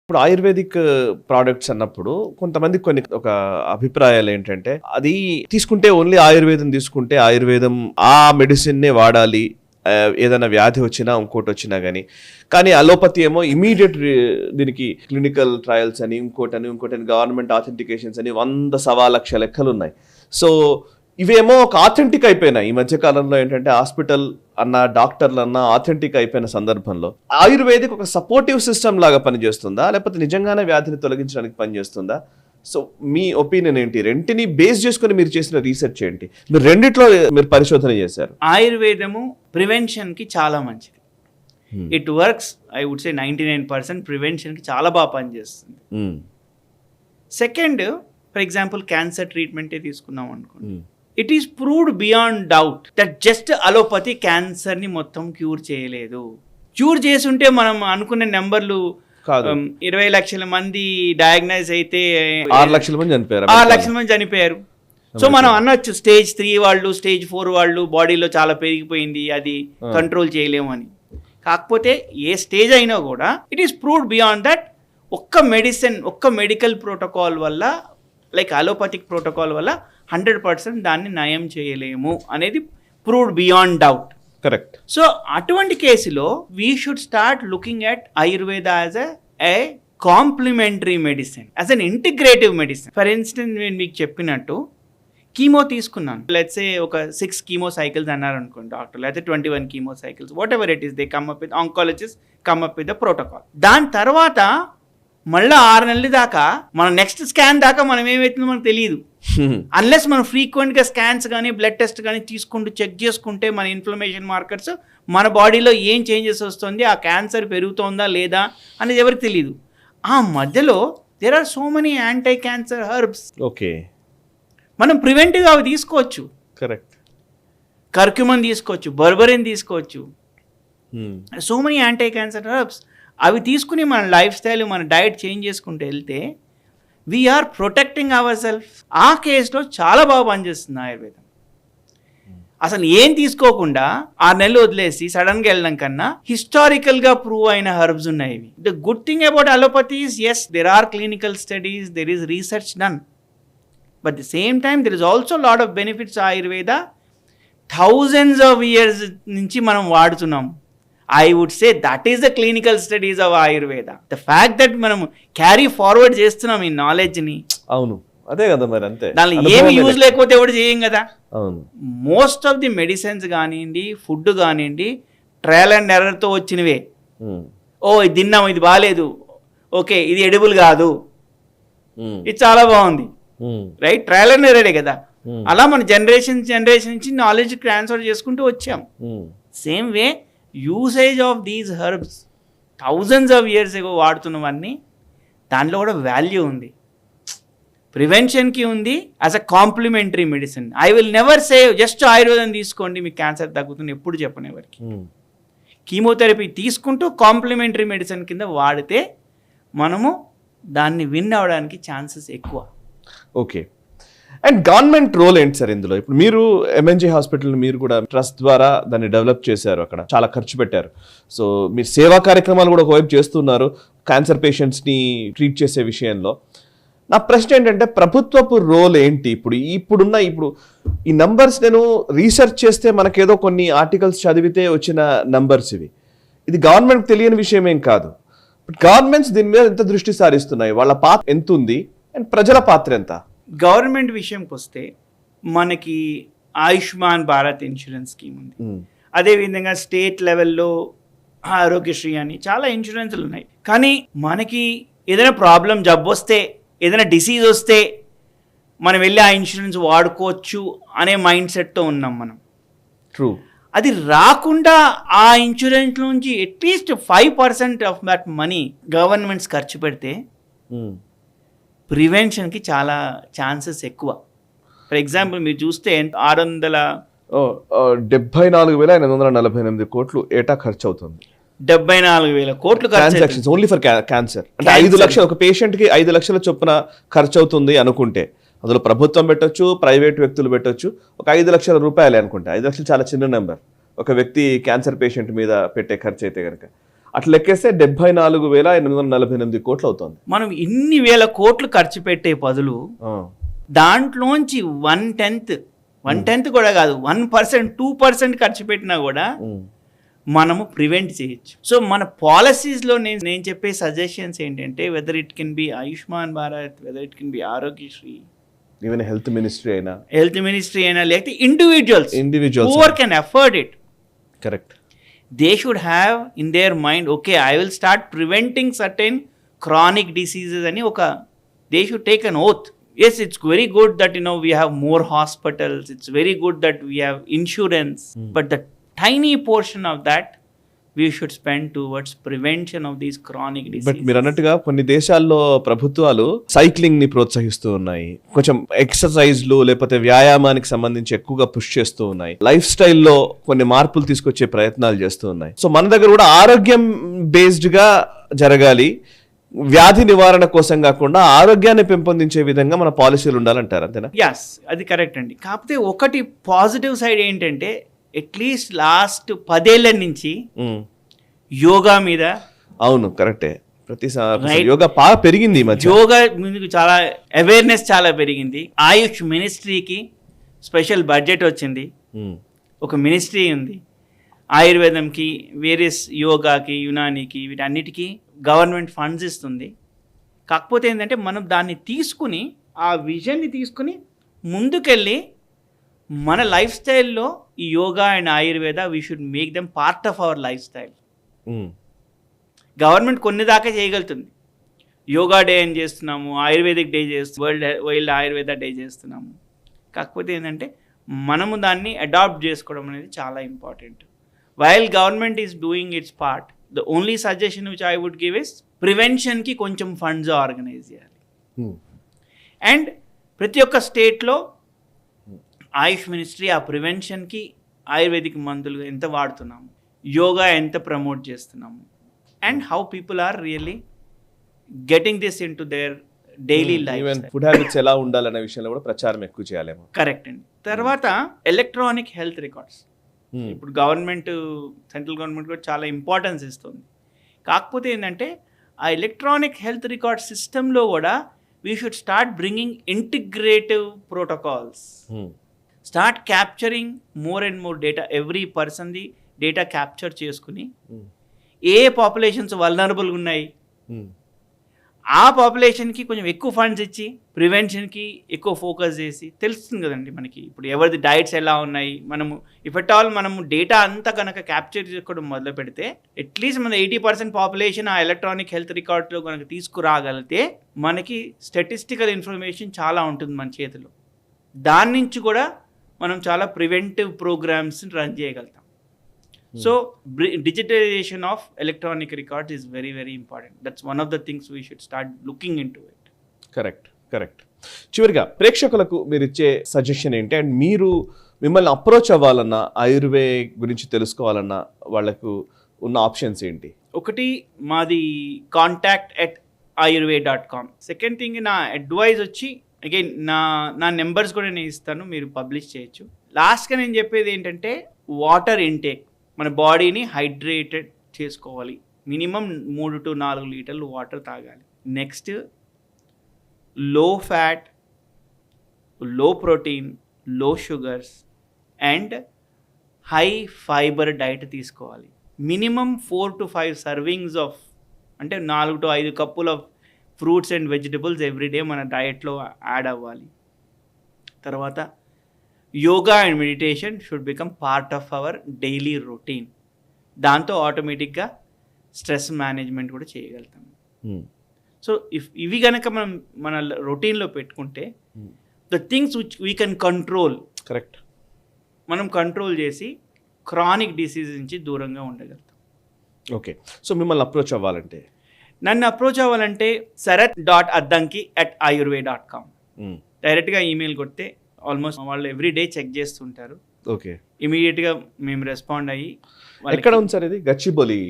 ఇప్పుడు ayurvedic products అన్నప్పుడు కొంతమందికి కొన్ని ఒక అభిప్రాయాలు ఏంటంటే అది తీసుకుంటే ఓన్లీ ఆయుర్వేదం తీసుకుంటే ఆయుర్వేదం ఆ మెడిసిన్నే వాడాలి, ఏదైనా వ్యాధి వచ్చినా ఇంకోటి వచ్చినా కానీ అలోపతి ఏమో ఇమీడియట్ దీనికి క్లినికల్ ట్రయల్స్ అని ఇంకోటని గవర్నమెంట్ ఆథెంటికేషన్స్ అని 100 లెక్కలు ఉన్నాయి. సో ఇవేమో ఒక ఆథెంటిక్ అయిపోయినాయి. ఈ మధ్య కాలంలో ఏంటంటే హాస్పిటల్ అన్న డాక్టర్లు అన్న ఆథెంటిక్ అయిపోయిన సందర్భంలో ఆయుర్వేదిక్ ఒక సపోర్టివ్ సిస్టమ్ లాగా పనిచేస్తుందా, లేకపోతే నిజంగానే వ్యాధిని తొలగించడానికి పనిచేస్తుందా? సో మీ ఒపీనియన్ ఏంటి? రెంటిని బేస్ చేసుకుని మీరు చేసిన రీసెర్చ్ ఏంటి? మీరు రెండిట్లో మీరు పరిశోధన చేశారు. ఆయుర్వేదము ప్రివెన్షన్ కి చాలా మంచిది. It works, I would say 99% prevention కి చాలా బాగా పనిచేస్తుంది. సెకండ్, ఫర్ ఎగ్జాంపుల్ క్యాన్సర్ ట్రీట్మెంటే తీసుకున్నాం అనుకోండి, it is proved beyond doubt that just allopathy cancer ని మొత్తం క్యూర్ చేయలేదు. క్యూర్ చేసుంటే మనం అనుకునే నెంబర్లు 20 లక్షల మంది డయాగ్నైజ్ అయితే 6 లక్షల మంది చనిపోయారు. 6 లక్షల మంది చనిపోయారు. సో మనం అనొచ్చు స్టేజ్ 3 వాళ్ళు, స్టేజ్ 4 వాళ్ళు బాడీలో చాలా పెరిగిపోయింది, అది కంట్రోల్ చేయలేము అని. కాకపోతే ఏ స్టేజ్ అయినా కూడా it is proved beyond that ఒక్క మెడిసిన్, ఒక్క మెడికల్ ప్రోటోకాల్ వల్ల, లైక్ అలోపతిక్ ప్రోటోకాల్ వల్ల 100% దాన్ని నయం చేయలేము అనేది proved beyond doubt. Correct. So అటువంటి కేసులో we should start looking at Ayurveda as a complementary medicine, as an integrative medicine. For instance నేను మీకు చెప్పినట్టు కీమో తీసుకున్నాను, లెట్స్ సే ఒక 6 కీమో సైకిల్స్ అన్నారు అనుకోండి డాక్టర్, లేకపోతే 21 chemo cycles, what ever it is, they come up with, oncologist come up with the protocol. దాని తర్వాత మళ్ళీ 6 నెలల దాకా మన నెక్స్ట్ స్కాన్ దాకా మనం ఏమవుతుందో మనకు తెలియదు, అన్లెస్ మనం ఫ్రీక్వెంట్గా స్కాన్స్ కానీ బ్లడ్ టెస్ట్ కానీ తీసుకుంటూ చెక్ చేసుకుంటే మన ఇన్ఫ్లమేషన్ మార్కర్స్, మన బాడీలో ఏం చేంజెస్ వస్తుంది, ఆ క్యాన్సర్ పెరుగుతోందా లేదా అనేది ఎవరికి తెలియదు. ఆ మధ్యలో there are so many anti cancer herbs. Okay, మనం ప్రివెంటివ్గా అవి తీసుకోవచ్చు. కరెక్ట్. కర్క్యూమన్ తీసుకోవచ్చు, బర్బరిన్ తీసుకోవచ్చు, so many anti cancer herbs. అవి తీసుకుని మన లైఫ్ స్టైల్, మన డైట్ చేంజ్ చేసుకుంటూ వెళ్తే వీఆర్ ప్రొటెక్టింగ్ అవర్ సెల్ఫ్. ఆ కేసులో చాలా బాగా పనిచేస్తుంది ఆయుర్వేదం. అసలు ఏం తీసుకోకుండా 6 నెలలు వదిలేసి సడన్గా వెళ్ళడం కన్నా హిస్టారికల్గా ప్రూవ్ అయిన హర్బ్స్ ఉన్నాయి. The good thing about allopathy is, as there are clinical studies, there is research done, but the same time there is also lot of benefits. Ayurveda thousands of years నుంచి మనం వాడుతున్నాం. I would say that is the clinical studies of Ayurveda. The fact that మనం carry forward చేస్తున్నాం ఈ నాలెడ్జ్ని. అవును, అదే కదా మరి. అంతే, దానిలో ఏమి యూజ్ లేకపోతే ఎవరు చేయం కదా. అవును, మోస్ట్ ఆఫ్ ది మెడిసిన్స్ కానివ్వండి, ఫుడ్ కానివ్వండి, ట్రయల్ అండ్ ఎర్రర్తో వచ్చినవే. ఓ ఇది తిన్నాం, ఇది బాగాలేదు, ఓకే ఇది ఎడిబుల్ కాదు, ఇది చాలా బాగుంది, రైట్, ట్రయల్ అండ్ ఎర్రరే కదా. అలా మన జనరేషన్ నుంచి నాలెడ్జ్ ట్రాన్స్ఫర్ చేసుకుంటూ వచ్చాం. Same way usage of these herbs thousands of years ago వాడుతున్నవన్నీ దానిలో కూడా వాల్యూ ఉంది, ప్రివెన్షన్కి ఉంది, as a complementary medicine. I will never say just ఆయుర్వేదం తీసుకోండి మీకు క్యాన్సర్ తగ్గుతుంది, ఎప్పుడు చెప్పను ఎవరికి. కీమోథెరపీ తీసుకుంటూ కాంప్లిమెంటరీ మెడిసిన్ కింద వాడితే మనము దాన్ని విన్ అవ్వడానికి ఛాన్సెస్ ఎక్కువ. ఓకే. అండ్ గవర్నమెంట్ రోల్ ఏంటి సార్ ఇందులో? ఇప్పుడు మీరు ఎంఎన్జే హాస్పిటల్ మీరు కూడా ట్రస్ట్ ద్వారా దాన్ని డెవలప్ చేశారు, అక్కడ చాలా ఖర్చు పెట్టారు. సో మీరు సేవా కార్యక్రమాలు కూడా ఒకవైపు చేస్తున్నారు క్యాన్సర్ పేషెంట్స్ని ట్రీట్ చేసే విషయంలో. నా ప్రశ్న ఏంటంటే ప్రభుత్వపు రోల్ ఏంటి? ఇప్పుడు ఈ నంబర్స్ నేను రీసెర్చ్ చేస్తే మనకేదో కొన్ని ఆర్టికల్స్ చదివితే వచ్చిన నంబర్స్ ఇవి. ఇది గవర్నమెంట్కి తెలియని విషయం ఏం కాదు. గవర్నమెంట్స్ దీని మీద ఎంత దృష్టి సారిస్తున్నాయి, వాళ్ళ పాత్ర ఎంత ఉంది, అండ్ ప్రజల పాత్ర ఎంత? గవర్నమెంట్ విషయంకి వస్తే మనకి ఆయుష్మాన్ భారత్ ఇన్సూరెన్స్ స్కీమ్ ఉంది. అదేవిధంగా స్టేట్ లెవెల్లో ఆరోగ్యశ్రీ అని చాలా ఇన్సూరెన్స్లు ఉన్నాయి. కానీ మనకి ఏదైనా ప్రాబ్లం, జబ్బు వస్తే, ఏదైనా డిసీజ్ వస్తే మనం వెళ్ళి ఆ ఇన్సూరెన్స్ వాడుకోవచ్చు అనే మైండ్ సెట్తో ఉన్నాం మనం. ట్రూ. అది రాకుండా ఆ ఇన్సూరెన్స్ నుంచి at least 5% of that money governments ఖర్చు పెడితే ప్రివెన్షన్కి చాలా ఛాన్సెస్ ఎక్కువ. ఫర్ ఎగ్జాంపుల్ మీరు చూస్తే 674,848 కోట్లు ఏటా ఖర్చు అవుతుంది. 74,000 కోట్లు ట్రాన్సాక్షన్స్ ఓన్లీ ఫర్ క్యాన్సర్. అంటే 5 లక్షలు ఒక పేషెంట్కి 5 లక్షల చొప్పున ఖర్చు అవుతుంది అనుకుంటే, అందులో ప్రభుత్వం పెట్టొచ్చు, ప్రైవేట్ వ్యక్తులు పెట్టొచ్చు. ఒక 5 లక్షల రూపాయలే అనుకుంటే, 5 లక్షలు చాలా చిన్న నెంబర్ ఒక వ్యక్తి క్యాన్సర్ పేషెంట్ మీద పెట్టే ఖర్చు అయితే కనుక. అట్లా లెక్కేస్తే 74,848 కోట్లు అవుతుంది. మనం ఇన్ని వేల కోట్లు ఖర్చు పెట్టే బదులు దాంట్లోంచి 1/10 కూడా కాదు, 1%, 2% ఖర్చు పెట్టినా కూడా మనము ప్రివెంట్ చేయొచ్చు. సో మన పాలసీస్లో నేను చెప్పే సజెషన్స్ ఏంటంటే, whether it can be Ayushman Bharat, whether it can be Aarogyasri, even health ministry అయినా లేకపోతే individuals who can afford it, correct, they should have in their mind, okay, I will start preventing certain chronic diseases అని they should take an oath. Yes, it's very good that we have more hospitals, it's very good that we have insurance, but the tiny portion of that we should spend towards prevention of these chronic diseases. But మీరు అన్నట్టుగా కొన్ని దేశాల్లో ప్రభుత్వాలు cycling ని ప్రోత్సహిస్తూ ఉన్నాయి, కొంచెం ఎక్సర్సైజ్లు లేకపోతే వ్యాయామానికి సంబంధించి ఎక్కువగా పుష్ చేస్తూ ఉన్నాయి, లైఫ్ స్టైల్లో కొన్ని మార్పులు తీసుకొచ్చే ప్రయత్నాలు చేస్తూ ఉన్నాయి. సో మన దగ్గర కూడా ఆరోగ్యం బేస్డ్ గా జరగాలి, వ్యాధి నివారణ కోసం కాకుండా ఆరోగ్యాన్ని పెంపొందించే విధంగా మన పాలసీలు ఉండాలంటారు, అంతేనా? యస్, అది కరెక్ట్ అండి. కాకపోతే ఒకటి పాజిటివ్ సైడ్ ఏంటంటే, అట్లీస్ట్ లాస్ట్ 10 ఏళ్ల నుంచి యోగా మీద, అవును కరెక్టే, ప్రతిసారి యోగా బాగా పెరిగింది ఈ మధ్య. యోగా మీద చాలా అవేర్నెస్ చాలా పెరిగింది. ఆయుష్ మినిస్ట్రీకి స్పెషల్ బడ్జెట్ వచ్చింది, ఒక మినిస్ట్రీ ఉంది. ఆయుర్వేదంకి, వేరియస్ యోగాకి, యునానీకి, వీటన్నిటికీ గవర్నమెంట్ ఫండ్స్ ఇస్తుంది. కాకపోతే ఏంటంటే మనం దాన్ని తీసుకుని, ఆ విజన్ని తీసుకుని ముందుకెళ్ళి మన లైఫ్ స్టైల్లో ఈ yoga and Ayurveda we should make them part of our life style. Government కొన్ని దాకా చేయగలుగుతుంది. యోగా డే అని చేస్తున్నాము, Ayurvedic day world Ayurveda day చేస్తున్నాము. కాకపోతే ఏంటంటే మనము దాన్ని అడాప్ట్ చేసుకోవడం అనేది చాలా important. While government is doing its part, the only suggestion which I would give is ప్రివెన్షన్కి కొంచెం ఫండ్స్ ఆర్గనైజ్ చేయాలి. అండ్ ప్రతి ఒక్క స్టేట్లో ఆయుష్ మినిస్ట్రీ ఆ ప్రివెన్షన్కి ఆయుర్వేదిక్ మందులు ఎంత వాడుతున్నాము, యోగా ఎంత ప్రమోట్ చేస్తున్నాము, and how people are really getting this into their daily life. Food habits ఎలా ఉండాలనే విషయంలో కూడా ప్రచారం ఎక్కువ చేయాలేమో. కరెక్ట్ అండి. తర్వాత ఎలక్ట్రానిక్ హెల్త్ రికార్డ్స్, ఇప్పుడు గవర్నమెంట్, సెంట్రల్ గవర్నమెంట్ కూడా చాలా ఇంపార్టెన్స్ ఇస్తుంది. కాకపోతే ఏంటంటే ఆ ఎలక్ట్రానిక్ హెల్త్ రికార్డ్ సిస్టంలో కూడా we should start bringing integrative protocols, start capturing more and more data, every పర్సన్ది డేటా క్యాప్చర్ చేసుకుని ఏ పాపులేషన్స్ వల్నరబుల్గా ఉన్నాయి ఆ పాపులేషన్కి కొంచెం ఎక్కువ ఫండ్స్ ఇచ్చి ప్రివెన్షన్కి ఎక్కువ ఫోకస్ చేసి, తెలుస్తుంది కదండి మనకి ఇప్పుడు ఎవరిది డైట్స్ ఎలా ఉన్నాయి. మనము ఇఫ్ ఎట్ ఆల్ మనము డేటా అంతా కనుక క్యాప్చర్ చేసుకోవడం మొదలు పెడితే అట్లీస్ట్ మన 80% పాపులేషన్ ఆ ఎలక్ట్రానిక్ హెల్త్ రికార్డ్లో కనుక తీసుకురాగలిగితే మనకి స్టాటిస్టికల్ ఇన్ఫర్మేషన్ చాలా ఉంటుంది మన చేతిలో. దాని నుంచి కూడా మనం చాలా ప్రివెంటివ్ ప్రోగ్రామ్స్ రన్ చేయగలుగుతాం. So digitalisation of electronic records is very very important. That's one of the things we should start looking into it. Correct. చివరిగా ప్రేక్షకులకు మీరు ఇచ్చే సజెషన్ ఏంటి? అండ్ మీరు మిమ్మల్ని అప్రోచ్ అవ్వాలన్నా, ఆయుర్వేద్ గురించి తెలుసుకోవాలన్నా వాళ్ళకు ఉన్న ఆప్షన్స్ ఏంటి? ఒకటి, మాది contact@ayurved.com. సెకండ్ థింగ్, నా అడ్వైజ్ వచ్చి అగైన్ నా నెంబర్స్ కూడా నేను ఇస్తాను, మీరు పబ్లిష్ చేయొచ్చు. లాస్ట్గా నేను చెప్పేది ఏంటంటే వాటర్ ఇంటేక్, మన బాడీని హైడ్రేటెడ్ చేసుకోవాలి. మినిమం 3 to 4 లీటర్లు వాటర్ తాగాలి. నెక్స్ట్, లో ఫ్యాట్, లో ప్రోటీన్, లో sugars and high fibre diet తీసుకోవాలి. మినిమం 4 to 5 సర్వింగ్స్ ఆఫ్, అంటే 4 to 5 కప్పులు of fruits and vegetables everyday మన డయట్లో యాడ్ అవ్వాలి. తర్వాత yoga and meditation should become part of hour daily routine. దాంతో ఆటోమేటిక్గా స్ట్రెస్ మేనేజ్మెంట్ కూడా చేయగలుగుతాం. సో ఇవి కనుక మనం మన రొటీన్లో పెట్టుకుంటే the things which we can control, correct, మనం కంట్రోల్ చేసి క్రానిక్ డిసీజ్ నుంచి దూరంగా ఉండగలుగుతాం. ఓకే. సో మిమ్మల్ని అప్రోచ్ అవ్వాలంటే, నన్ను అప్రోచ్ అవ్వాలంటే sarath.addanki@ayurved.com డైరెక్ట్గా ఈమెయిల్ కొడితే ఆల్మోస్ట్ వాళ్ళు ఎవ్రీడే చెక్ చేస్తుంటారు. ఓకే, ఇమీడియట్గా మేము రెస్పాండ్ అయ్యి. ఎక్కడ ఉంది సార్ ఇది? గచ్చిబౌలి?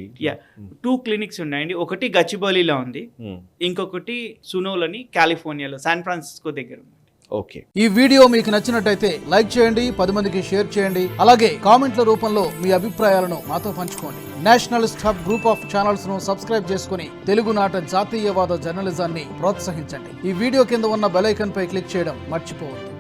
2 క్లినిక్స్ ఉన్నాయండి. ఒకటి గచ్చిబౌలిలో ఉంది, ఇంకొకటి సునోల్ అని కాలిఫోర్నియాలో, శాన్ ఫ్రాన్సిస్కో దగ్గర ఉంది. ఓకే. ఈ వీడియో మీకు నచ్చినట్టయితే లైక్ చేయండి, 10 మందికి షేర్ చేయండి. అలాగే కామెంట్ల రూపంలో మీ అభిప్రాయాలను మాతో పంచుకోండి. Nationalist hub group of channels ను సబ్స్క్రైబ్ చేసుకుని తెలుగునాట జాతీయవాద జర్నలిజాన్ని ప్రోత్సహించండి. ఈ వీడియో కింద ఉన్న బెల్ ఐకాన్ పై క్లిక్ చేయడం మర్చిపోవద్దు.